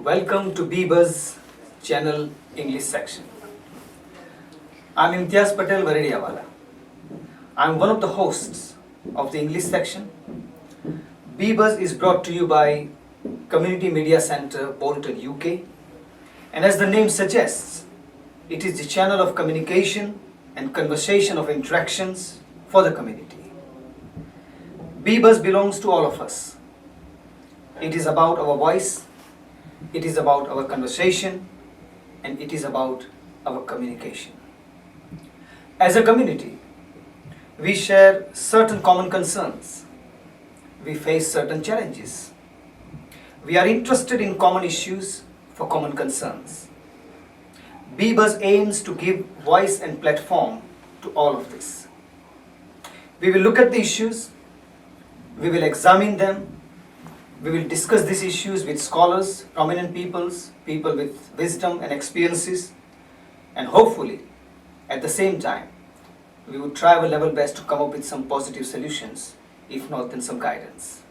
Welcome to Bas Channel English section. I'm Imtiaz Patel Varediawala. I'm one of the hosts of the English section. Bas is brought to you by Community Media Centre, Bolton, UK. And as the name suggests, it is the channel of communication and conversation of interactions for the community. Bas belongs to all of us. It is about our voice, it is about our conversation, and it is about our communication. As a community, we share certain common concerns. We face certain challenges. We are interested in common issues for common concerns. Bas aims to give voice and platform to all of this. We will look at the issues, we will examine them, we will discuss these issues with scholars, prominent peoples, people with wisdom and experiences, and hopefully, at the same time, we would try our level best to come up with some positive solutions, if not then some guidance.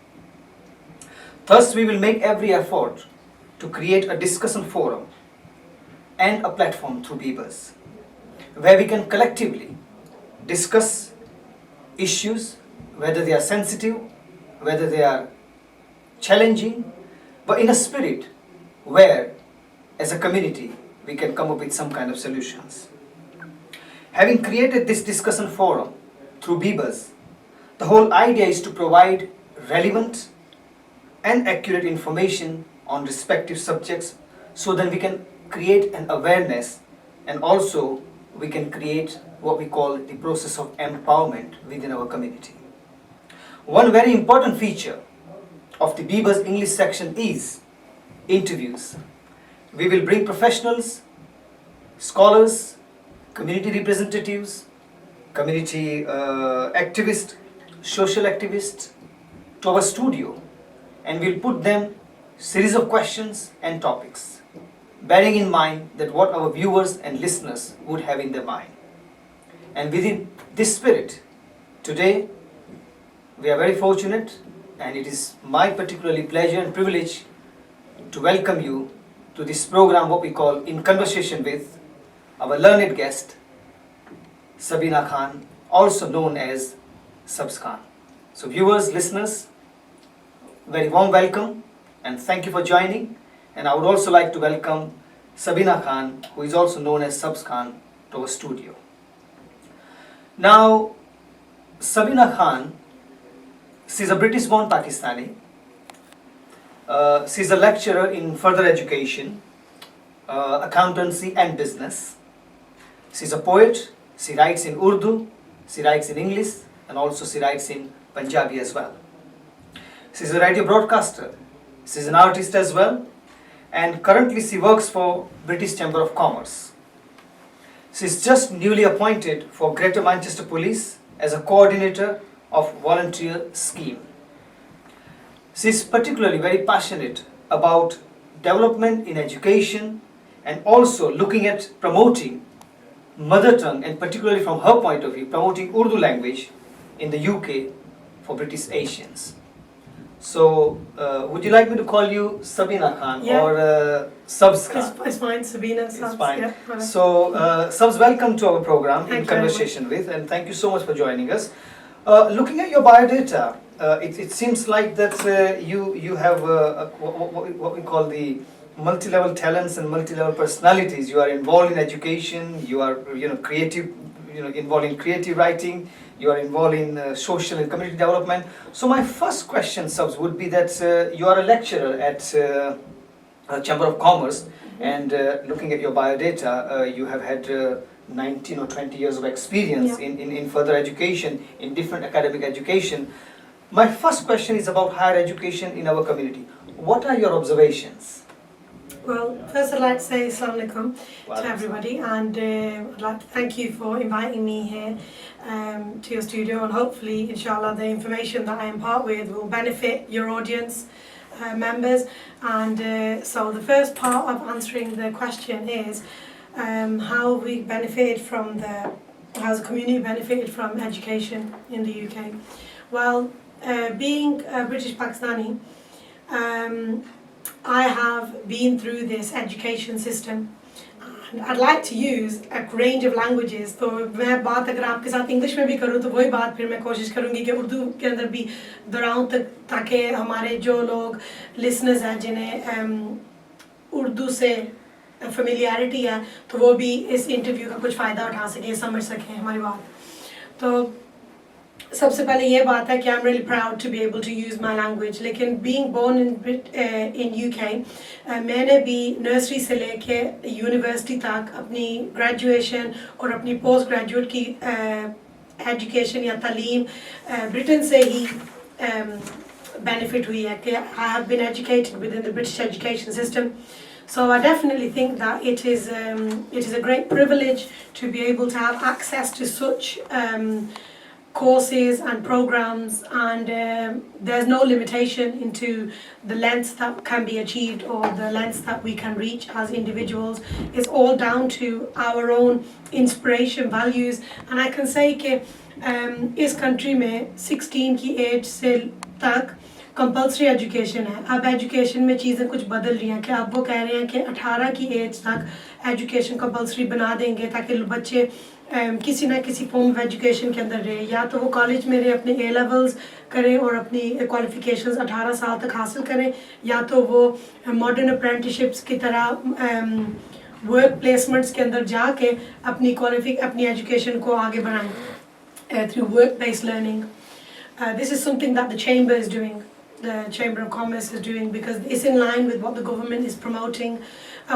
Thus, we will make every effort to create a discussion forum and a platform through Bas, where we can collectively discuss issues, whether they are sensitive, whether they are challenging, but in a spirit where, as a community, we can come up with some kind of solutions. Having created this discussion forum through Bas, the whole idea is to provide relevant and accurate information on respective subjects so that we can create an awareness and also we can create what we call the process of empowerment within our community. One very important feature of the Bas English section is interviews. We will bring professionals, scholars, community representatives, community activists, social activists to our studio, and we'll put them series of questions and topics, bearing in mind that what our viewers and listeners would have in their mind. And within this spirit, today we are very fortunate, and it is my particularly pleasure and privilege to welcome you to this program, what we call In Conversation with, our learned guest, Sabeena Khan, also known as Sabz Khan. So viewers, listeners, very warm welcome and thank you for joining. And I would also like to welcome Sabeena Khan, who is also known as Sabz Khan, to our studio. Now, Sabeena Khan, she's a British-born Pakistani. She's a lecturer in further education, accountancy and business. She's a poet. She writes in Urdu, she writes in English, and also she writes in Punjabi as well. She's a radio broadcaster. She's an artist as well. And currently she works for British Chamber of Commerce. She's just newly appointed for Greater Manchester Police as a coordinator of volunteer scheme. She is particularly very passionate about development in education and also looking at promoting mother tongue, and particularly from her point of view, promoting Urdu language in the UK for British Asians. So, would you like me to call you Sabeena Khan or Sabz Khan? It's fine, Sabeena. It's fine. Yeah, so, Sabz, welcome to our program, Thank In you very Conversation with, and thank you so much for joining us. Looking at your biodata, it seems like that you have what we call the multi-level talents and multi-level personalities. You are involved in education. You are creative. Involved in creative writing. You are involved in social and community development. So my first question, Sabz, would be that you are a lecturer at Chamber of Commerce, and looking at your biodata, you have had 19 or 20 years of experience in further education, in different academic education. My first question is about higher education in our community. What are your observations? Well, first I'd like to say Assalamu alaikum to everybody, and I'd like to thank you for inviting me here to your studio, and hopefully, inshallah, the information that I impart with will benefit your audience members. And so the first part of answering the question is how we benefited from how's the community benefited from education in the UK. Well, being a British Pakistani, I have been through this education system. And I'd like to use a range of languages. तो मैं बात अगर आपके साथ English में भी करूँ तो वही बात फिर मैं कोशिश करूँगी कि उर्दू के अंदर भी दोहराऊँ ताकि हमारे जो लोग लिसनर्स हैं जिन्हें उर्दू से फेमिलियरिटी है तो वो भी इस इंटरव्यू का कुछ फ़ायदा उठा सकें, समझ सकें हमारी बात. तो सबसे पहले ये बात है कि I'm really proud to be able to use my language. लेकिन being born in UK, मैंने भी नर्सरी से लेके यूनिवर्सिटी तक अपनी ग्रेजुएशन और अपनी पोस्ट ग्रेजुएट की एजुकेशन या तालीम ब्रिटेन से ही बेनिफिट हुई है कि I have been educated within the British education system. So I definitely think that it is a great privilege to be able to have access to such courses and programs, and there's no limitation into the lengths that can be achieved or the lengths that we can reach as individuals. It's all down to our own inspiration, values, and I can say that इस country में 16 की age से तक compulsory education है. अब education में चीज़ें कुछ बदल रही हैं कि अब वो कह रहे हैं कि 18 की एज तक एजुकेशन कंपल्सरी बना देंगे ताकि बच्चे किसी ना किसी फॉर्म ऑफ एजुकेशन के अंदर रहे, या तो वो कॉलेज में रहे अपने ए लेवल्स करें और अपनी क्वालिफिकेशंस 18 साल तक हासिल करें, या तो वो मॉडर्न अप्रेंटिसशिप्स की तरह वर्क प्लेसमेंट्स के अंदर जाके अपनी एजुकेशन को आगे बढ़ाएं through work based learning. This is something that the Chamber is doing. The Chamber of Commerce is doing because it's in line with what the government is promoting.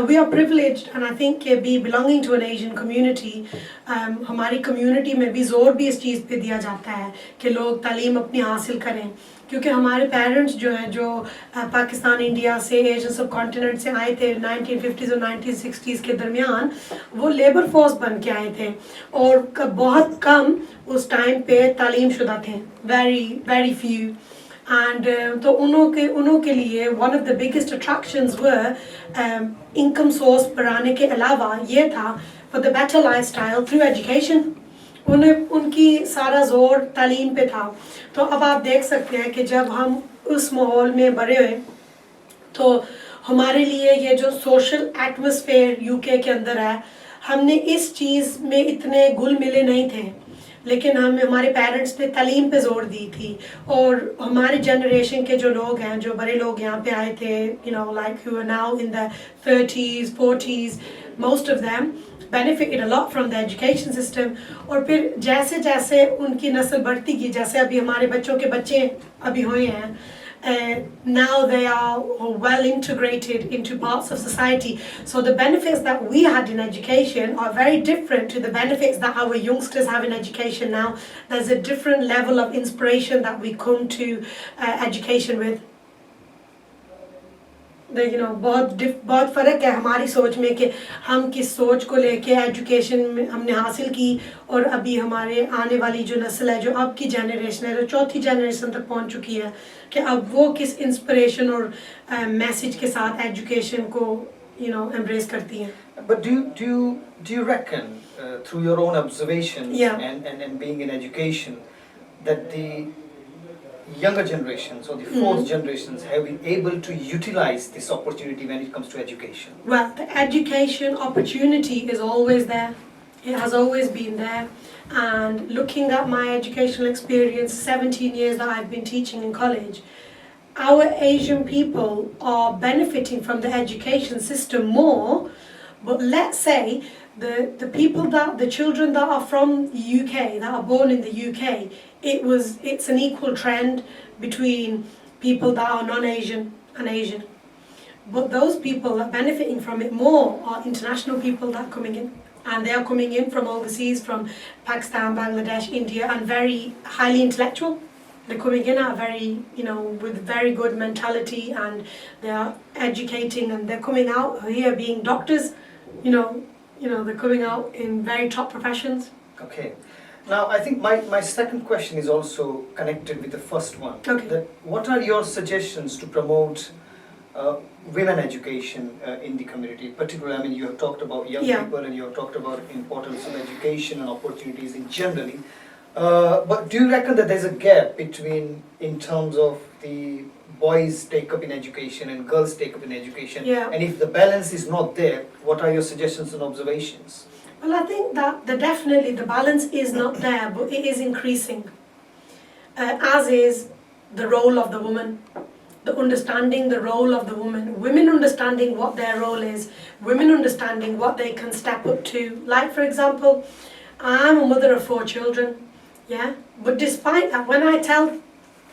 We are privileged, and I think be belonging to an Asian community, हमारी community में भी जोर भी इस चीज़ पे दिया जाता है कि लोग तालीम अपनी हासिल करें, क्योंकि हमारे पेरेंट्स जो हैं जो पाकिस्तान इंडिया से एशियन सब कॉन्टिनेंट से आए थे 1950s और 1960s के दरमियान, वो लेबर फोर्स बन के आए थे और बहुत कम उस टाइम पे तालीम शुदा थे, very few. And तो उन्हों के लिए one of the biggest attractions were income source बढ़ाने के अलावा ये था for the better lifestyle through education. उनकी सारा जोर तालीम पे था. तो अब आप देख सकते हैं कि जब हम उस माहौल में बड़े हुए तो हमारे लिए ये जो सोशल एटमॉस्फेयर यूके के अंदर है, हमने इस चीज़ में इतने घुल मिले नहीं थे, लेकिन हमारे पेरेंट्स ने तालीम पे जोर दी थी. और हमारे जनरेशन के जो लोग हैं, जो बड़े लोग यहाँ पे आए थे, like who are now in the 30s, 40s, most of them benefited a lot from the education system. और फिर जैसे जैसे उनकी नस्ल बढ़ती गई, जैसे अभी हमारे बच्चों के बच्चे अभी हुए हैं, now they are well integrated into parts of society. So the benefits that we had in education are very different to the benefits that our youngsters have in education now. There's a different level of inspiration that we come to education with. बहुत फ़र्क है हमारी सोच में कि हम किस सोच को लेके एजुकेशन में हमने हासिल की, और अभी हमारे आने वाली जो नस्ल है, जो अब की जनरेशन है, जो चौथी जनरेशन तक पहुंच चुकी है, कि अब वो किस इंस्पिरेशन और मैसेज के साथ एजुकेशन को एम्ब्रेस करती हैं. But do you reckon through your own observations and being in education that the younger generations or the fourth generations have been able to utilize this opportunity when it comes to education? Well, the education opportunity is always there. It has always been there. And looking at my educational experience, 17 years that I've been teaching in college, our Asian people are benefiting from the education system more. But let's say the children that are from the UK, that are born in the UK, it's an equal trend between people that are non-Asian and Asian. But those people that are benefiting from it more are international people that are coming in. And they are coming in from overseas, from Pakistan, Bangladesh, India, and very highly intellectual. They're coming in at with very good mentality, and they are educating, and they're coming out here being doctors. They're coming out in very top professions. Okay. Now, I think my second question is also connected with the first one. Okay. That what are your suggestions to promote women education in the community? Particularly, you have talked about young people, and you have talked about importance of education and opportunities in generally. But do you reckon that there's a gap between, in terms of the boys take up in education and girls take up in education? Yeah. And if the balance is not there, what are your suggestions and observations? Well, I think that definitely the balance is not there, but it is increasing. As is the role of the woman, the understanding the role of the woman, women understanding what their role is, women understanding what they can step up to. Like, for example, I'm a mother of 4 children, yeah? But despite that, when I tell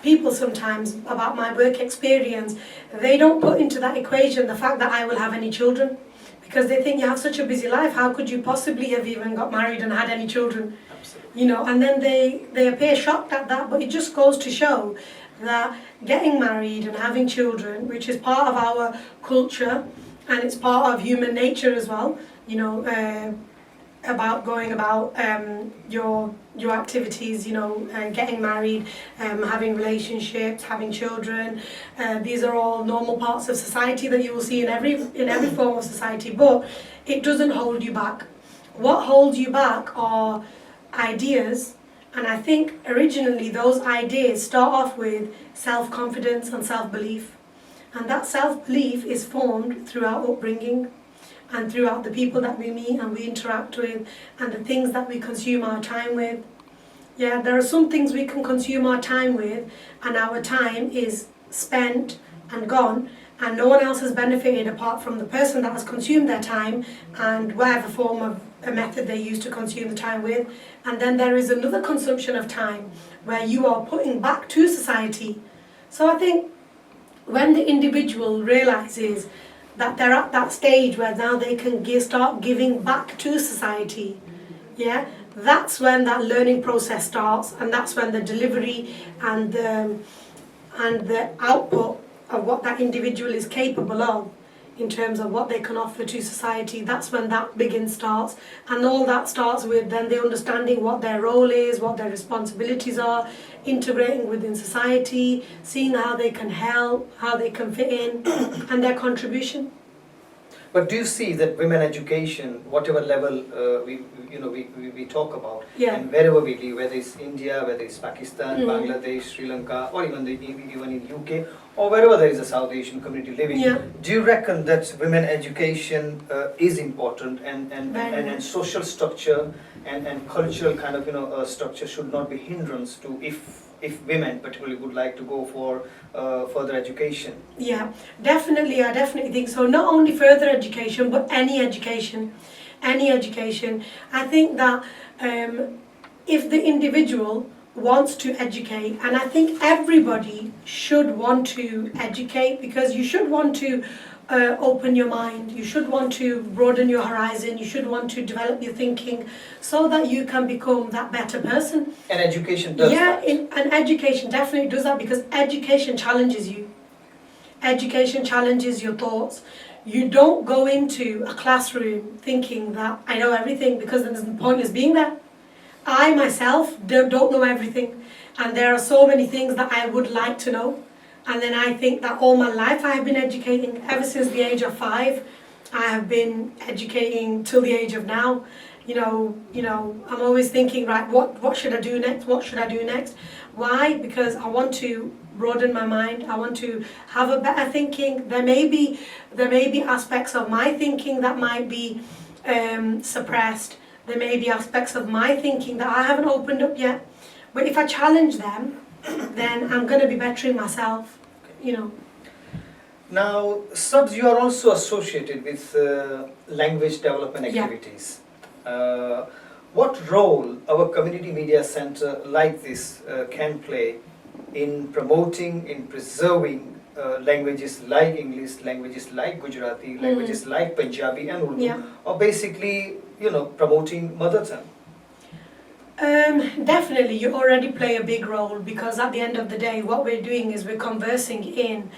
people sometimes about my work experience, they don't put into that equation the fact that I will have any children. Because they think you have such a busy life, how could you possibly have even got married and had any children? Absolutely. You know, and then they appear shocked at that, but it just goes to show that getting married and having children, which is part of our culture and it's part of human nature as well, you know, about going about your activities, you know, getting married, having relationships, having children. These are all normal parts of society that you will see in every form of society, but it doesn't hold you back. What holds you back are ideas, and I think originally those ideas start off with self-confidence and self-belief, and that self-belief is formed through our upbringing and throughout the people that we meet and we interact with and the things that we consume our time with. Yeah, there are some things we can consume our time with and our time is spent and gone and no one else has benefited apart from the person that has consumed their time and whatever form of a method they use to consume the time with. And then there is another consumption of time where you are putting back to society. So I think when the individual realizes that they're at that stage where now they can start giving back to society, yeah, that's when that learning process starts, and that's when the delivery and the output of what that individual is capable of in terms of what they can offer to society, that's when that starts. And all that starts with then the understanding what their role is, what their responsibilities are, integrating within society, seeing how they can help, how they can fit in, and their contribution. But do you see that women education, whatever level we talk about, Yeah. and wherever we live, whether it's India, whether it's Pakistan, Bangladesh, Sri Lanka, or even in UK, or wherever there is a South Asian community living, Yeah. do you reckon that women education is important and Very much. social structure and cultural kind of structure should not be hindrance to if women particularly would like to go for further education? Yeah, definitely. I definitely think so. Not only further education, but any education. Any education. I think that if the individual wants to educate, and I think everybody should want to educate, because you should want to open your mind, you should want to broaden your horizon, you should want to develop your thinking so that you can become that better person. And education does that. And education definitely does that, because education challenges you. Education challenges your thoughts. You don't go into a classroom thinking that I know everything, because then there's no point in being there. I myself don't know everything, and there are so many things that I would like to know. And then I think that all my life I have been educating. Ever since the age of 5, I have been educating till the age of now. You know, I'm always thinking, right, what should I do next? What should I do next? Why? Because I want to broaden my mind. I want to have a better thinking. There may be aspects of my thinking that might be suppressed. There may be aspects of my thinking that I haven't opened up yet. But if I challenge them, then I'm going to be bettering myself, you know. Now, Sabz, you are also associated with language development activities. What role our community media center like this can play in promoting, in preserving languages like English, languages like Gujarati, languages like Punjabi and Urdu, or basically, promoting mother tongue? Definitely, you already play a big role, because at the end of the day, what we're doing is we're conversing in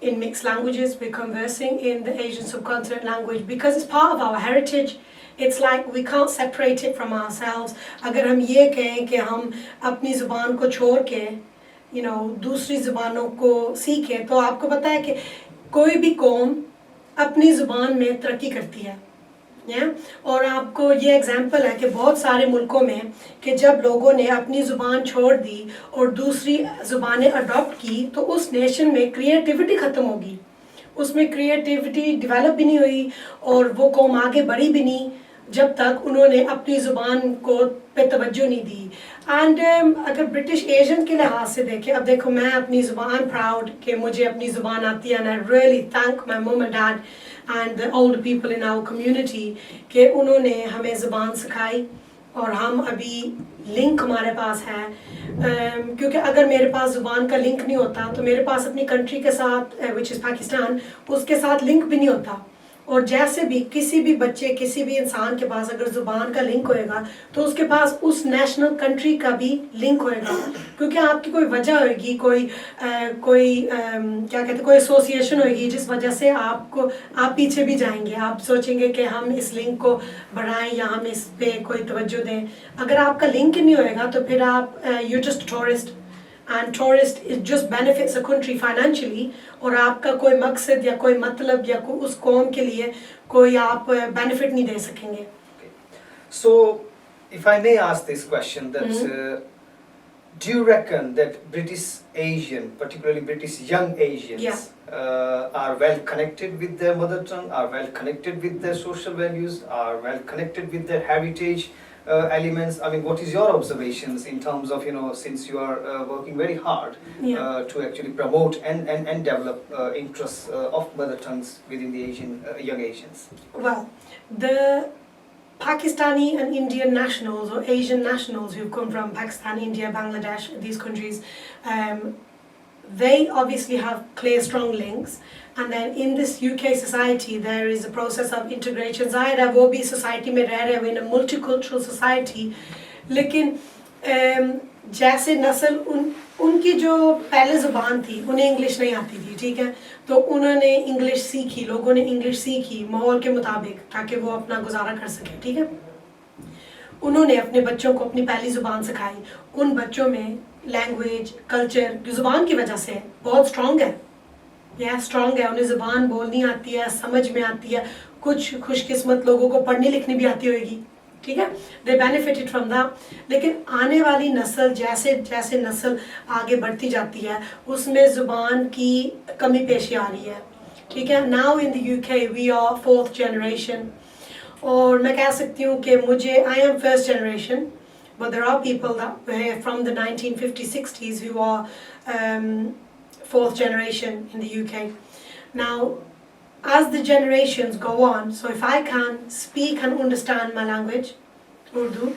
mixed languages. We're conversing in the Asian subcontinent language because it's part of our heritage. It's like we can't separate it from ourselves. अगर हम ये कहें कि हम अपनी ज़ुबान को छोड़ के, दूसरी ज़ुबानों को सीखें, तो आपको पता है कि कोई भी कौम अपनी ज़ुबान में तरक्की करती है. और आपको ये एग्जांपल है कि बहुत सारे मुल्कों में कि जब लोगों ने अपनी ज़ुबान छोड़ दी और दूसरी ज़ुबानें अडॉप्ट की तो उस नेशन में क्रिएटिविटी ख़त्म होगी, उसमें क्रिएटिविटी डेवलप भी नहीं हुई और वो कौम आगे बढ़ी भी नहीं जब तक उन्होंने अपनी ज़ुबान को पे तवज्जो नहीं दी। एंड अगर ब्रिटिश एशियन के लिहाज से देखें, अब देखो मैं अपनी ज़ुबान प्राउड कि मुझे अपनी ज़ुबान आती है and I really thank my mum and dad and the old people in our community कि उन्होंने हमें ज़ुबान सिखाई और हम अभी लिंक हमारे पास है। क्योंकि अगर मेरे पास ज़ुबान का लिंक नहीं होता तो मेरे पास अपनी कंट्री के साथ विच इज़ पाकिस्तान, उसके साथ लिंक भी नहीं होता। और जैसे भी किसी भी बच्चे किसी भी इंसान के पास अगर ज़ुबान का लिंक होएगा तो उसके पास उस नेशनल कंट्री का भी लिंक होएगा, क्योंकि आपकी कोई वजह होगी, क्या कहते हैं, कोई एसोसिएशन होगी जिस वजह से आप पीछे भी जाएंगे, आप सोचेंगे कि हम इस लिंक को बढ़ाएं या हम इस पे कोई तवज्जो दें। अगर आपका लिंक नहीं होएगा तो फिर आप you just tourist and tourist it just benefits a country financially, और आपका कोई मकसद या कोई मतलब या उस कौम के लिए कोई आप बेनिफिट नहीं दे सकेंगे। So, if I may ask this question, that do you reckon that British Asian, particularly British young Asians, are well connected with their mother tongue, are well connected with their social values, are well connected with their heritage elements? I mean, what is your observations in terms of, since you are working very hard to actually promote and develop interests of mother tongues within the young Asians? Well, the Pakistani and Indian nationals or Asian nationals who've come from Pakistan, India, Bangladesh, these countries, they obviously have clear, strong links. And then in this UK society, there is a process of integration. ज़ाहिर है वो भी society में रह रहे हैं, in a multicultural society. लेकिन जैसे नस्ल उनकी जो पहले ज़ुबान थी, उन्हें इंग्लिश नहीं आती थी, ठीक है, तो उन्होंने इंग्लिश सीखी, लोगों ने इंग्लिश सीखी माहौल के मुताबिक ताकि वो अपना गुजारा कर सके, ठीक है। उन्होंने अपने बच्चों को अपनी पहली ज़ुबान सिखाई, उन बच्चों में लैंग्वेज कल्चर ज़ुबान की वजह से बहुत स्ट्रॉन्ग है, स्ट्रॉन्ग है, उन्हें ज़ुबान बोलनी आती है, समझ में आती है, कुछ खुशकिस्मत लोगों को पढ़नी लिखनी भी आती होगी, ठीक है, दे बेनिफिटेड फ्रॉम दैट। लेकिन आने वाली नस्ल जैसे जैसे नस्ल आगे बढ़ती जाती है उसमें ज़ुबान की कमी पेशी आ रही है, ठीक है। Now in the UK we are 4th generation, और मैं कह सकती हूँ कि मुझे I am 1st generation, but there are people that were from the 1950s-60s who are 4th generation in the UK. Now, as the generations go on, so if I can speak and understand my language, Urdu,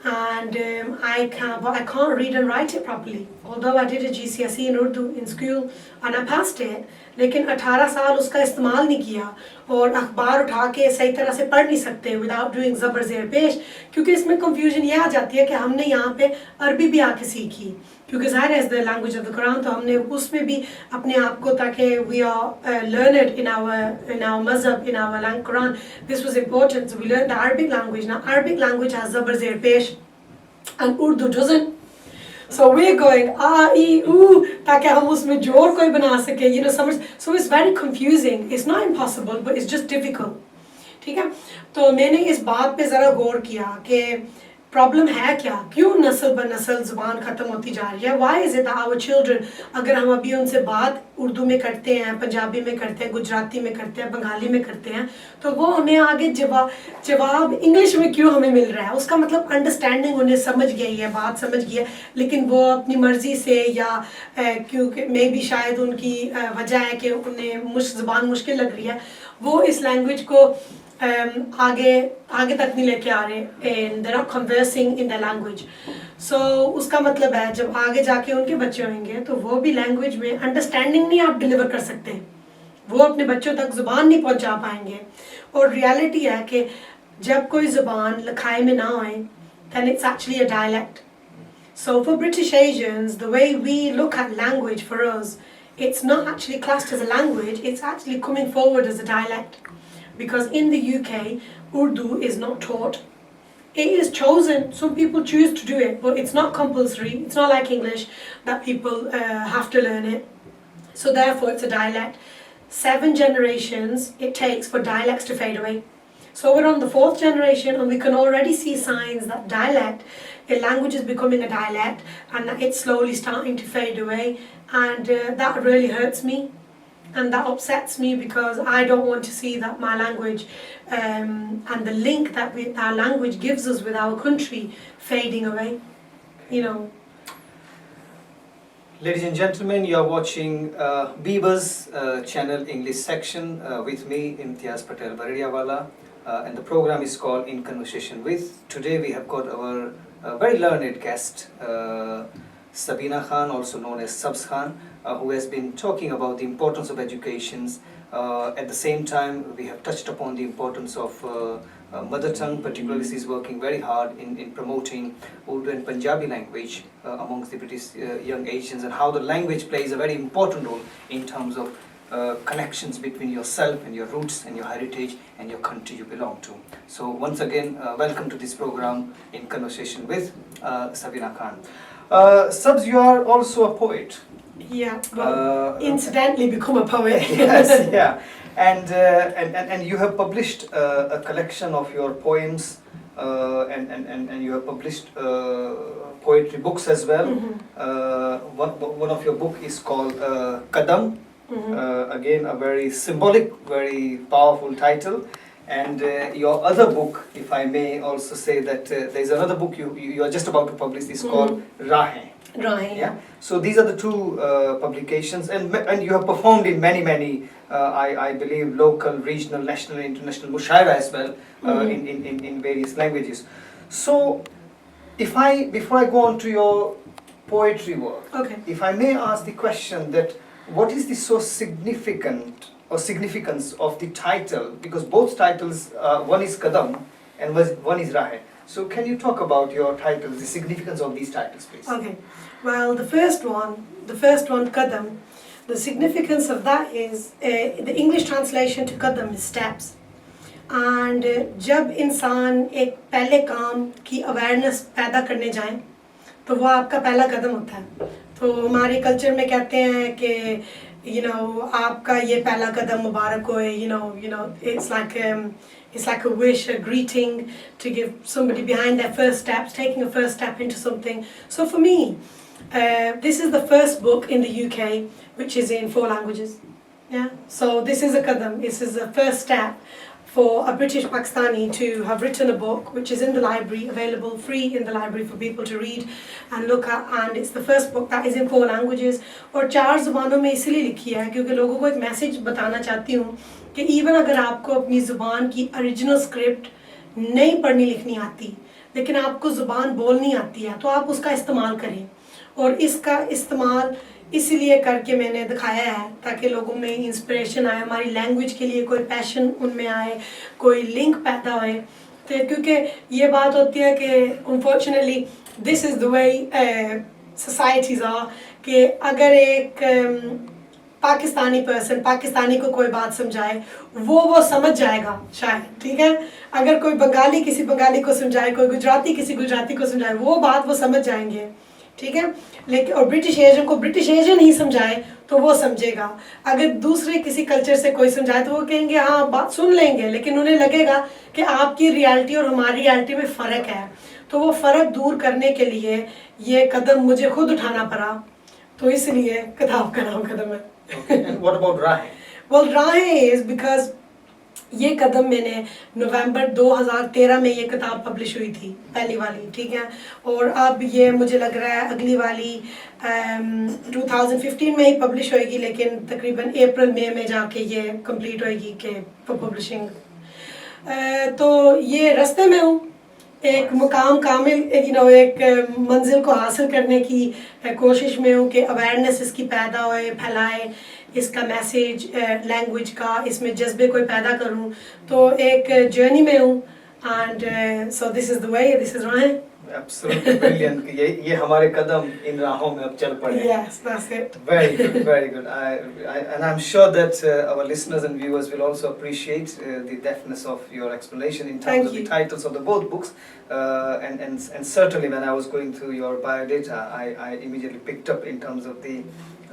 and I can't read and write it properly. Although I did a GCSE in Urdu in school and I passed it, लेकिन 18 साल उसका इस्तेमाल नहीं किया और अखबार उठा के सही तरह से पढ़ नहीं सकते विदाउट डूइंग ज़बर ज़ेर पेश, क्योंकि इसमें कंफ्यूजन ये आ जाती है कि हमने यहाँ पे अरबी भी आके सीखी, क्योंकि ज़ाहिर है is the language of the Quran, तो हमने उसमें भी अपने आप को, ताकि we are learned in our मज़हब, in our Quran, this was important, so we learn the Arabic language. Now Arabic language has ज़बर ज़ेर पेश and Urdu doesn't. So we're going ताकि हम उसमें जोर कोई बना सके, समझ, so it's very confusing. It's not impossible, but it's just difficult. ठीक है, तो मैंने इस बात पे ज़रा गौर किया कि प्रॉब्लम है क्या, क्यों नस्ल ब नस्ल ज़ुबान ख़त्म होती जा रही है। Why is it our children, अगर हम अभी उनसे बात उर्दू में करते हैं, पंजाबी में करते हैं, गुजराती में करते हैं, बंगाली में करते हैं, तो वो हमें आगे जवाब इंग्लिश में क्यों हमें मिल रहा है। उसका मतलब अंडरस्टैंडिंग उन्हें समझ गई है, बात समझ गई है, लेकिन वो अपनी मर्ज़ी से या क्योंकि मे भी शायद उनकी वजह है कि उन्हें ज़ुबान मुश्किल लग रही है, वो इस लैंग्वेज को आगे तक नहीं लेके आ रहे, and they're not conversing in the language. So उसका मतलब है जब आगे जाके उनके बच्चे होंगे तो वो भी लैंग्वेज में अंडरस्टैंडिंग नहीं आप डिलीवर कर सकते, वो अपने बच्चों तक ज़ुबान नहीं पहुंचा पाएंगे। और रियलिटी है कि जब कोई ज़ुबान लिखाई में ना आए then it's actually a dialect. So for British Asians, the way we look at language for us, it's not actually classed as a language, it's actually coming forward as a dialect. Because in the UK, Urdu is not taught. It is chosen. Some people choose to do it, but it's not compulsory. It's not like English that people have to learn it. So therefore, it's a dialect. 7 generations it takes for dialects to fade away. So we're on the 4th generation, and we can already see signs that a language is becoming a dialect, and that it's slowly starting to fade away, and that really hurts me, and that upsets me, because I don't want to see that my language and the link that our language gives us with our country fading away, you know. Ladies and gentlemen, you are watching Bas Channel English section with me, Imtiaz Patel Varediawala, and the program is called In Conversation With. Today we have got our very learned guest, Sabeena Khan, also known as Sabz Khan, who has been talking about the importance of education. At the same time, we have touched upon the importance of mother tongue, particularly she is working very hard in promoting Urdu and Punjabi language amongst the British young Asians, and how the language plays a very important role in terms of connections between yourself and your roots and your heritage and your country you belong to. So once again, welcome to this program In Conversation with Sabeena Khan. Sabz, you are also a poet. Yeah, well, incidentally become a poet. Yes, yeah. And you have published a collection of your poems, and you have published poetry books as well. One of your book is called Kadam. Again, a very symbolic, very powerful title. And your other book, if I may also say that there is another book you are just about to publish, is called Rahe. Right. Yeah. So these are the two publications, and you have performed in many I believe local, regional, national, and international mushaira as well in various languages. So before I go on to your poetry work, Okay. if I may ask the question that what is the so significant or significance of the title, because both titles, one is Kadam and one is Rahe. So can you talk about your titles, the significance of these titles, please? Okay. Well, the first one, Kadam, the significance of that is the English translation to Kadam is steps. And जब इंसान एक पहले काम की awareness पैदा करने जाए, तो वो आपका पहला कदम होता है. तो हमारे कल्चर में कहते हैं कि आपका ये पहला कदम मुबारक होए, it's like a wish, a greeting to give somebody behind their first steps, taking a first step into something. So for me, this is the first book in the UK which is in 4 languages. Yeah. So this is a qadam. This is the first step for a British Pakistani to have written a book which is in the library, available free in the library for people to read and look at, and it's the first book that is in 4 languages. और 4 ज़ुबानों में इसलिए लिखी है क्योंकि लोगों को एक message बताना चाहती हूँ कि इवन अगर आपको अपनी ज़ुबान की ओरिजिनल स्क्रिप्ट नहीं पढ़नी लिखनी आती, लेकिन आपको ज़ुबान बोलनी आती है, तो आप उसका इस्तेमाल करें. और इसका इस्तेमाल इसलिए करके मैंने दिखाया है ताकि लोगों में इंस्पिरेशन आए, हमारी लैंग्वेज के लिए कोई पैशन उनमें आए, कोई लिंक पैदा होए. तो क्योंकि ये बात होती है कि unfortunately this is the way societies are, कि अगर एक पाकिस्तानी पर्सन पाकिस्तानी को कोई बात समझाए वो समझ जाएगा शायद, ठीक है. अगर कोई बंगाली किसी बंगाली को समझाए, कोई गुजराती किसी गुजराती को समझाए, वो बात वो समझ जाएंगे, ठीक है. लेकिन और ब्रिटिश एशियन को ब्रिटिश एशियन ही समझाए तो वो समझेगा. अगर दूसरे किसी कल्चर से कोई समझाए तो वो कहेंगे हाँ बात सुन लेंगे, लेकिन उन्हें लगेगा कि आपकी रियलिटी और हमारी रियलिटी में फ़र्क है. तो वो फ़र्क दूर करने के लिए ये कदम मुझे खुद उठाना पड़ा, तो इसलिए किताब का नाम कदम है. Okay. And what about Rahe? Well, Rahe is because ये कदम मैंने नवंबर 2013 में ये किताब पब्लिश हुई थी, पहली वाली, ठीक है. और अब ये मुझे लग रहा है अगली वाली 2015 में ही पब्लिश होएगी, लेकिन तकरीबन अप्रैल मई में जाके ये कंप्लीट होएगी के फॉर पब्लिशिंग. तो ये रास्ते में हूँ, एक मुकाम कामिल एक मंजिल को हासिल करने की कोशिश में हूँ कि अवेयरनेस इसकी पैदा होए, फैलाए, इसका मैसेज लैंग्वेज का इसमें जज्बे कोई पैदा करूँ. तो एक जर्नी में हूँ, and so this is the way, this is राहे. Absolutely brilliant. ये हमारे कदम इन राहों में अब चल पड़े. Yes, that's it. Very good, very good. And I'm sure that our listeners and viewers will also appreciate the deftness of your explanation in terms of the titles of the both books. And certainly when I was going through your biodata, I immediately picked up in terms of the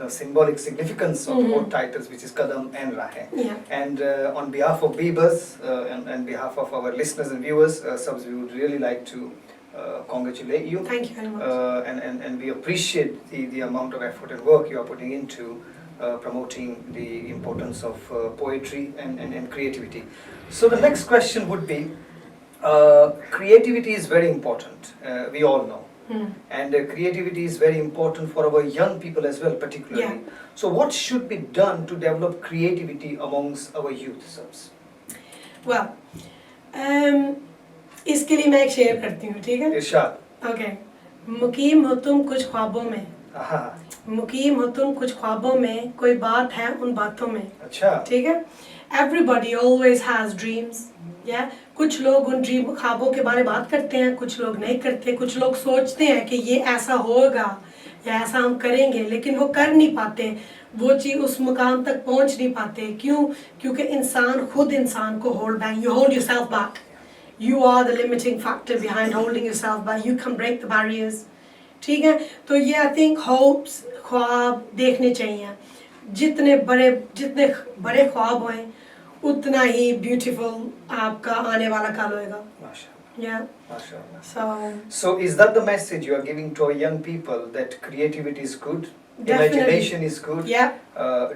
symbolic significance of both titles, which is Kadam and Rahe. Yeah. And on behalf of Bas and behalf of our listeners and viewers, Sabz, we would really like to congratulate you. Thank you very much. And we appreciate the amount of effort and work you are putting into promoting the importance of poetry and creativity. So the next question would be, creativity is very important, we all know. And creativity is very important for our young people as well, particularly. Yeah. So what should be done to develop creativity amongst our youth, Sabz? Well, इसके लिए मैं एक share करती हूँ, ठीक है? इरशाद. Okay. मुकीम हो तुम कुछ ख्वाबों में. हाँ. मुकीम हो तुम कुछ ख्वाबों में, कोई बात है उन बातों में. अच्छा. ठीक है? Everybody always has dreams. Yeah? कुछ लोग उन ड्रीम ख्वाबों के बारे में बात करते हैं, कुछ लोग नहीं करते, कुछ लोग सोचते हैं कि ये ऐसा होगा या ऐसा हम करेंगे, लेकिन वो कर नहीं पाते, वो चीज़ उस मुकाम तक पहुंच नहीं पाते. क्यों? क्योंकि इंसान खुद इंसान को hold back, you hold yourself back. You are the limiting factor behind holding yourself back. You can break the barriers. ठीक है? तो ये I think hopes, ख्वाब देखने चाहिए. जितने बड़े ख्वाब हों, उतना ही beautiful आपका आने वाला काल होएगा. Yeah. So is that the message you are giving to our young people, that creativity is good, Definitely. imagination is good, Yeah.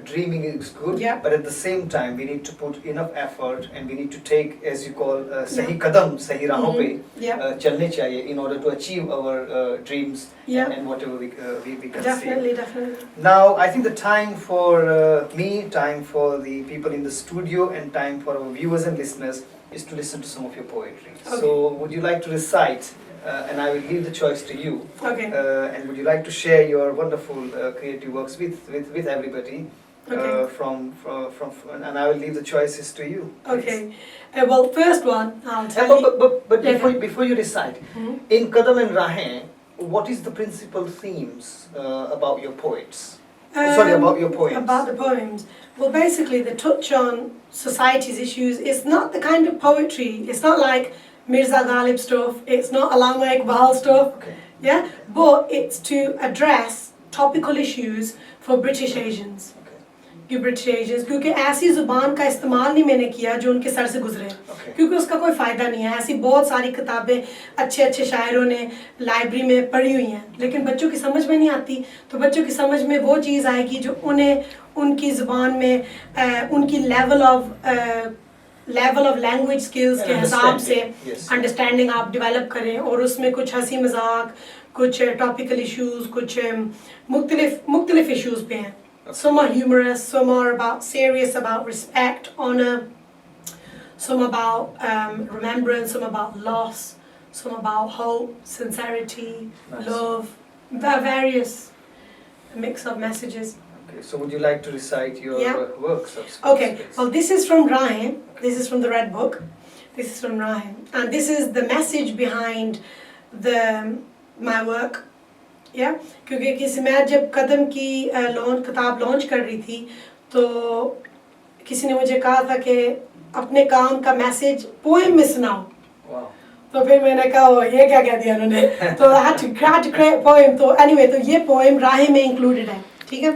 Dreaming is good, Yeah. but at the same time we need to put enough effort and we need to take, as you call, sahi kadam, sahi rahon pe Yeah. chalne chahiye in order to achieve our dreams Yeah. and whatever we can Definitely, see. definitely. Now I think the time for me, time for the people in the studio and time for our viewers and listeners is to listen to some of your poetry. Okay. So would you like to recite, and I will leave the choice to you, Okay. and would you like to share your wonderful creative works with everybody, Okay. from and I will leave the choices to you. Okay. Well, first one, I'll tell you. But Yeah. before you recite, Mhm. in Kadam and Rahe, what is the principal themes about your poets? About your poems. About the poems. Well, basically, they touch on society's issues. It's not the kind of poetry. It's not like Mirza Ghalib stuff. It's not Allama Iqbal stuff. Okay. Yeah, but it's to address topical issues for British Asians. Okay. कि British Asians, क्योंकि ऐसी जुबान का इस्तेमाल नहीं मैंने किया जो उनके सर से गुजरे. Okay. क्योंकि उसका कोई फ़ायदा नहीं है. ऐसी बहुत सारी किताबें अच्छे शायरों ने लाइब्रेरी में पढ़ी हुई हैं, लेकिन बच्चों की समझ में नहीं आती. तो बच्चों की समझ में वो चीज़ आएगी जो उन्हें उनकी ज़ुबान में उनकी लेवल ऑफ लैंग्वेज स्किल्स के हिसाब से अंडरस्टैंडिंग आप डेवलप करें, और उसमें कुछ हंसी मजाक, कुछ टॉपिकल इश्यूज़, कुछ मुख्तलिफ इश्यूज़ पे हैं. Some are humorous, some are about serious, about respect, honor, some about remembrance, some about loss, some about hope, sincerity, Nice. love, various mix of messages. Okay. So would you like to recite your Yeah. works? Okay, well, this is from Rahim. This is from the Red Book. This is from Rahim, and this is the message behind my work. Yeah, क्योंकि किसी मैं जब कदम की किताब launch कर रही थी, तो किसी ने मुझे कहा था कि अपने काम का मैसेज पोएम में सुनाओ. Wow. तो फिर मैंने कहा वो ये क्या कह दिया उन्होंने. तो I had to create poem. तो anyway, तो ये पोएम राहे में included है, ठीक है?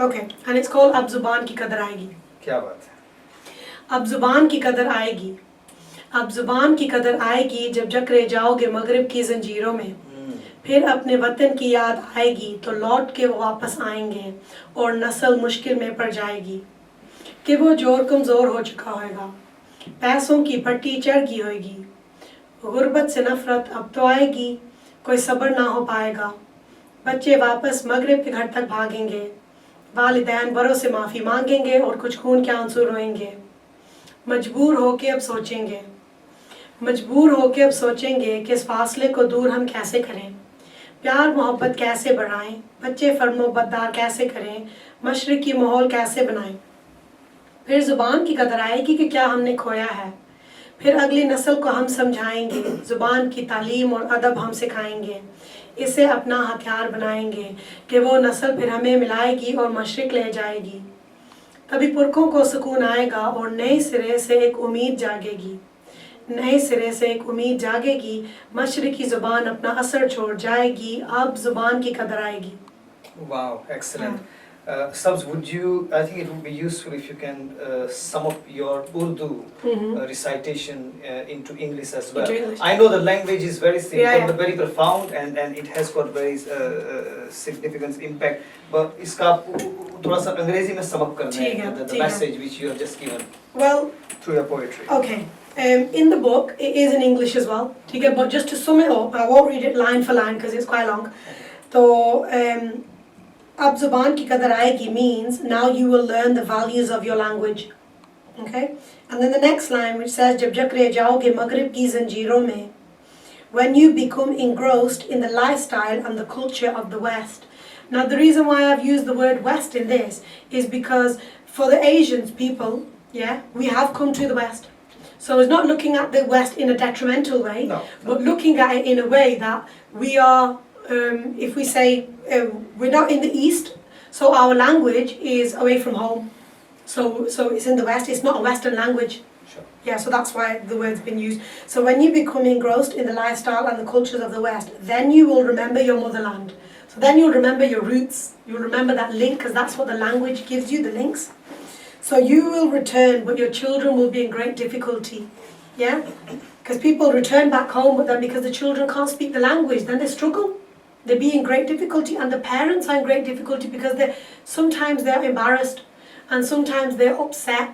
Okay, and it's called अब जुबान की कदर आएगी. क्या बात है. अब जुबान की कदर आएगी, अब जुबान की कदर आएगी जब जकरे जाओगे मगरिब की जंजीरों में. फिर अपने वतन की याद आएगी तो लौट के वो वापस आएंगे और नस्ल मुश्किल में पड़ जाएगी कि वो जोर कमज़ोर हो चुका होएगा, पैसों की पट्टी चढ़ गई होएगी, गुर्बत से नफरत अब तो आएगी, कोई सब्र ना हो पाएगा, बच्चे वापस मगरिब के घर तक भागेंगे, वालिदैन बड़ों से माफ़ी मांगेंगे और कुछ खून के आंसू रोएंगे, मजबूर होके अब सोचेंगे कि इस फासले को दूर हम कैसे करें, प्यार मोहब्बत कैसे बढ़ाएं, बच्चे फरमोबरदार कैसे करें, मशरिकी माहौल कैसे बनाएं. फिर ज़ुबान की कदर आएगी कि क्या हमने खोया है, फिर अगली नस्ल को हम समझाएंगे, ज़ुबान की तालीम और अदब हम सिखाएंगे, इसे अपना हथियार बनाएंगे कि वो नस्ल फिर हमें मिलाएगी और मशरिक ले जाएगी. तभी पुरखों को सुकून आएगा और नए सिरे से एक उम्मीद जागेगी, मशरिकी ज़ुबान अपना असर छोड़ जाएगी, अब ज़ुबान की कदर आएगी. Wow, excellent. Sabz, I think it would be useful if you can sum up your Urdu recitation into English as well. Into English. I know the language is very simple, Yeah, yeah. but very profound, and it has got very significant impact. But इसका थोड़ा सा अंग्रेजी में sum up करना है, the message which you have just given. Well, through your poetry. Okay. In the book, it is in English as well. But just to sum it up, I won't read it line for line because it's quite long. So, ab zuban ki qadar aayegi means now you will learn the values of your language. Okay? And then the next line which says, Jab jak reh jaoge maghrib ki zanjeeron mein, when you become engrossed in the lifestyle and the culture of the West. Now, the reason why I've used the word West in this is because for the Asians people, yeah, we have come to the West. So it's not looking at the West in a detrimental way, but looking at it in a way that we are, if we say we're not in the East, so our language is away from home. So it's in the West, it's not a Western language. Sure. Yeah, so that's why the word's been used. So when you become engrossed in the lifestyle and the cultures of the West, then you will remember your motherland. So then you'll remember your roots, you'll remember that link, because that's what the language gives you, the links. So you will return, but your children will be in great difficulty. Yeah? Because people return back home, but then because the children can't speak the language, then they struggle. They be in great difficulty, and the parents are in great difficulty because sometimes they're embarrassed, and sometimes they're upset,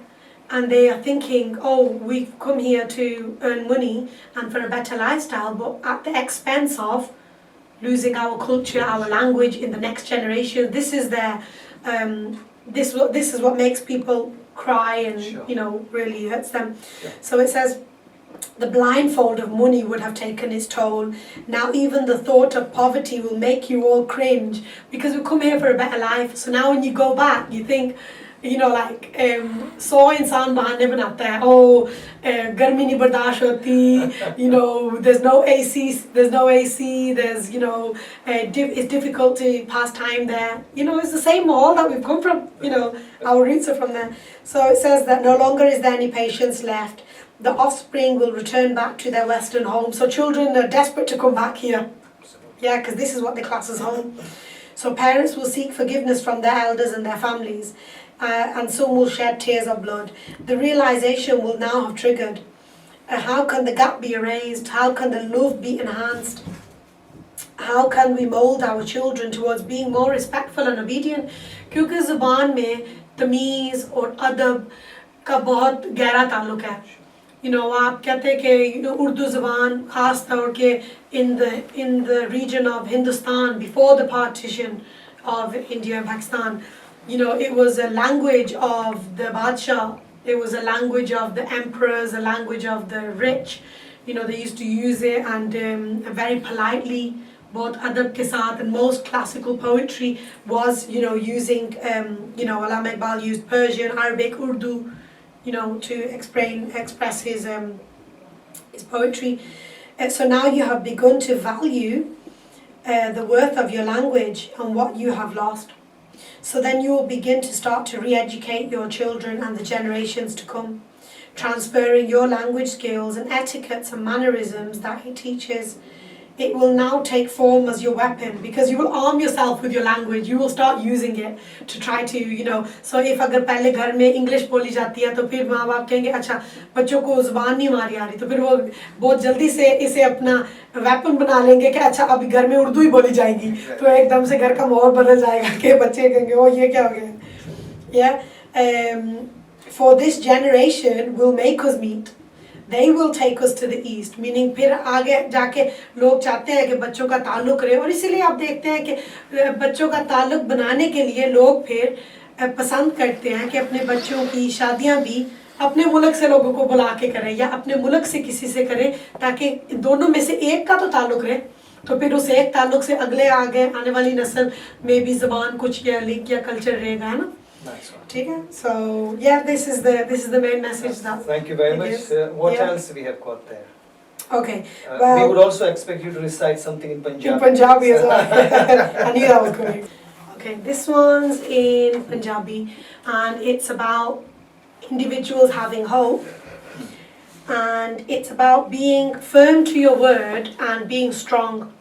and they are thinking, oh, we've come here to earn money and for a better lifestyle, but at the expense of losing our culture, our language in the next generation. This is their... This is what makes people cry and, really hurts them. Sure. So it says, the blindfold of money would have taken its toll. Now even the thought of poverty will make you all cringe because we come here for a better life. So now when you go back, you think, so insan bahane banata hai. Oh, garmi nahi bardasht hoti. There's no AC. There's it's difficult to pass time there. It's the same mall that we've come from. Our roots are from there. So it says that no longer is there any patience left. The offspring will return back to their Western home. So children are desperate to come back here. Yeah, because this is what they class as home. So parents will seek forgiveness from their elders and their families. And some will shed tears of blood. The realization will now have triggered. How can the gap be erased? How can the love be enhanced? How can we mold our children towards being more respectful and obedient? क्योंकि ज़ुबान में तमीज़ और अदब का बहुत गहरा ताल्लुक है. आप कहते हैं कि उर्दू ज़ुबान ख़ास तौर के in the region of Hindustan before the partition of India and Pakistan, it was a language of the Badshah, it was a language of the emperors, a language of the rich. They used to use it and very politely, both adab ke saath, and most classical poetry was, using, Allama Iqbal used Persian, Arabic, Urdu, to express his poetry. So now you have begun to value the worth of your language and what you have lost. So then you will begin to start to re-educate your children and the generations to come, transferring your language skills and etiquettes and mannerisms that it teaches. It will now take form as your weapon because you will arm yourself with your language. You will start using it to try to, so if अगर पहले घर में English बोली जाती है तो फिर माँ बाप कहेंगे अच्छा बच्चों को ज़ुबान नहीं हमारी आ रही तो फिर वो बहुत जल्दी से इसे अपना weapon बना लेंगे कि अच्छा अभी घर में उर्दू ही बोली जाएगी तो एकदम से घर का माहौल बदल जाएगा कि बच्चे कहेंगे ओ ये क्या हो गया. Yeah, for this generation will make us meet. They will take us to the east, meaning फिर आगे जाके लोग चाहते हैं कि बच्चों का ताल्लुक रहे और इसीलिए आप देखते हैं कि बच्चों का ताल्लुक बनाने के लिए लोग फिर पसंद करते हैं कि अपने बच्चों की शादियां भी अपने मुल्क से लोगों को बुला के करें या अपने मुल्क से किसी से करें ताकि दोनों में से एक का तो ताल्लुक रहे तो फिर उस एक ताल्लुक से अगले आगे आने वाली नस्ल में भी ज़बान कुछ या लिंक या कल्चर रहेगा है ना. Nice one. Okay. So yeah, this is the main message. That Thank you very much. What else we have got there? Okay. We would also expect you to recite something in Punjabi. In Punjabi as well. I knew that was coming. Okay, this one's in Punjabi, and it's about individuals having hope, and it's about being firm to your word and being strong,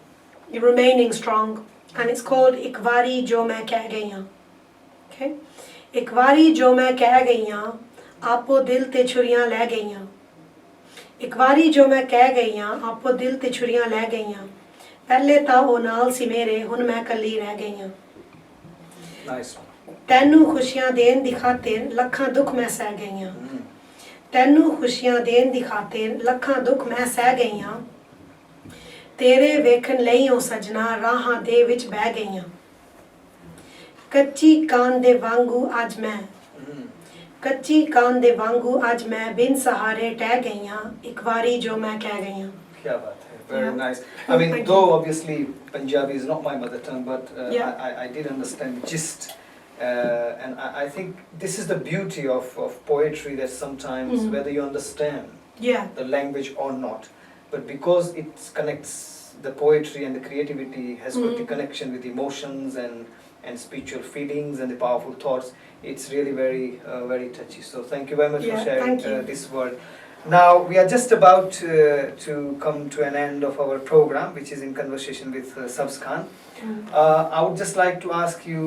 remaining strong, and it's called Ikvari Jo Main Keh Gayi Haan. Okay. एक वारी जो मैं कह गईयां आपो दिल ते छुरियां ले गईयां एक वारी जो मैं कह गईयां आपो दिल ते छुरियां ले गईयां पहले तां ओ नाल सी मेरे हुन मैं कल्ली रह गईयां Nice. तैनू खुशियां देन दी खातिर लखां दुख मैं सह गईयां तैनू खुशियां देन दी खातिर लखां दुख मैं सह गईयां तेरे वेखन लई ओ सजना राहां दे विच बह गईयां कच्ची कान दे वांगू अज मैं कच्ची कान दे वांगू अज मैं बिन सहारे टह गईयां एक वारी जो मैं कह गईयां क्या बात है. Very Yeah. nice. I mean, Thank though you. obviously Punjabi is not my mother tongue, but Yeah. I did understand the gist. And I think this is the beauty of poetry, that sometimes Mhm. whether you understand Yeah. the language or not, but because it connects the poetry and the creativity has got the connection with emotions and spiritual feelings and the powerful thoughts, it's really very touchy. So thank you very much for Yeah, sharing thank you. this word. Now we are just about to come to an end of our program, which is in conversation with Sabz Khan. I would just like to ask you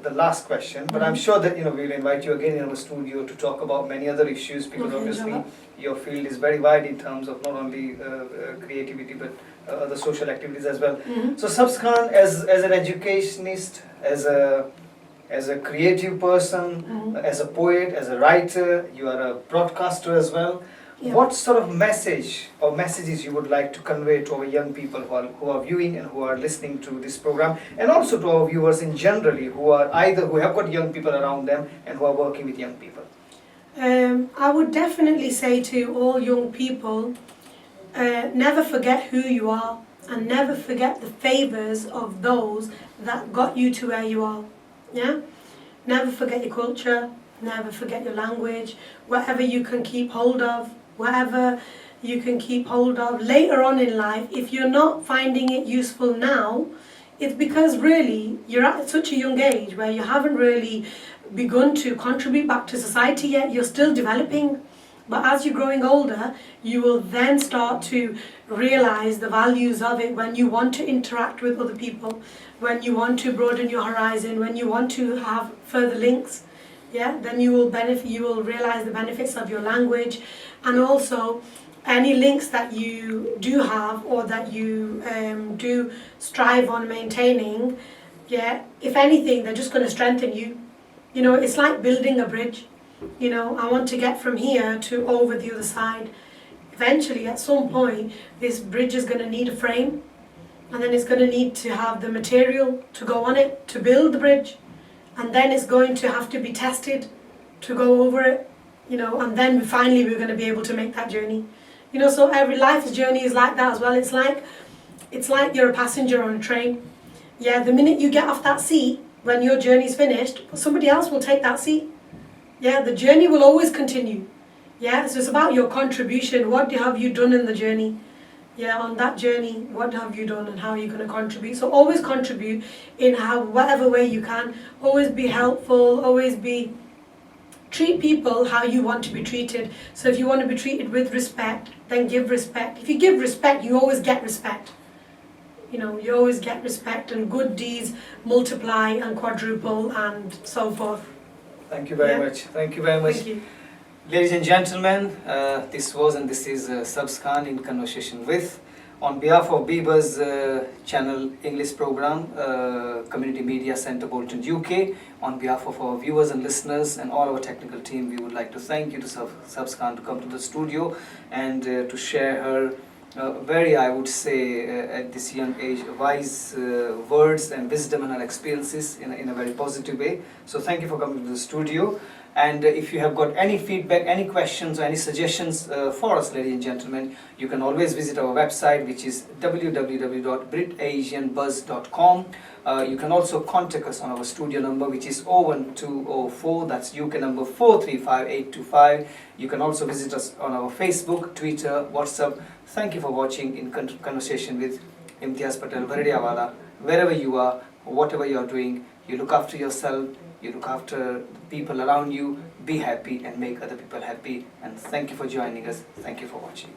the last question, but I'm sure that we'll invite you again in our studio to talk about many other issues, because Okay, obviously inshallah. your field is very wide in terms of not only creativity but other social activities as well. So Sabz Khan, as an educationist, as a creative person, as a poet, as a writer, you are a broadcaster as well. Yeah. What sort of message or messages you would like to convey to our young people who are viewing and who are listening to this program, and also to our viewers in generally who have got young people around them and who are working with young people? I would definitely say to all young people, never forget who you are and never forget the favors of those that got you to where you are. Yeah? Never forget your culture, never forget your language, whatever you can keep hold of, whatever you can keep hold of later on in life. If you're not finding it useful now, it's because really you're at such a young age where you haven't really begun to contribute back to society yet. You're still developing. But as you're growing older, you will then start to realize the values of it when you want to interact with other people, when you want to broaden your horizon, when you want to have further links. Yeah, then you will realize the benefits of your language, and also any links that you do have or that you do strive on maintaining. Yeah, if anything, they're just going to strengthen you. It's like building a bridge. I want to get from here to over the other side. Eventually, at some point, this bridge is going to need a frame, and then it's going to need to have the material to go on it to build the bridge, and then it's going to have to be tested to go over it, and then finally we're going to be able to make that journey. So every life's journey is like that as well. It's like you're a passenger on a train. Yeah, the minute you get off that seat, when your journey's finished, somebody else will take that seat. Yeah, the journey will always continue. Yeah, so it's about your contribution. What have you done in the journey? Yeah, on that journey, what have you done and how are you going to contribute? So always contribute in whatever way you can. Always be helpful. Treat people how you want to be treated. So if you want to be treated with respect, then give respect. If you give respect, you always get respect. You always get respect, and good deeds multiply and quadruple and so forth. Thank you very much. Thank you very much. Thank you. Ladies and gentlemen, this is Sabz Khan in conversation with, on behalf of Bas Channel English program, Community Media Centre Bolton UK, on behalf of our viewers and listeners and all our technical team, we would like to thank you to Sabz Khan to come to the studio and to share her very, I would say, at this young age, wise words and wisdom and her experiences in a very positive way. So thank you for coming to the studio. And if you have got any feedback, any questions or any suggestions for us, ladies and gentlemen, you can always visit our website, which is www.britasianbuzz.com. You can also contact us on our studio number, which is 01204, that's UK number 435-825. You can also visit us on our Facebook, Twitter, WhatsApp. Thank you for watching in conversation with Imtiaz Patel, Varediawala. Wherever you are, or whatever you are doing, you look after yourself, you look after the people around you, be happy and make other people happy. And thank you for joining us. Thank you for watching.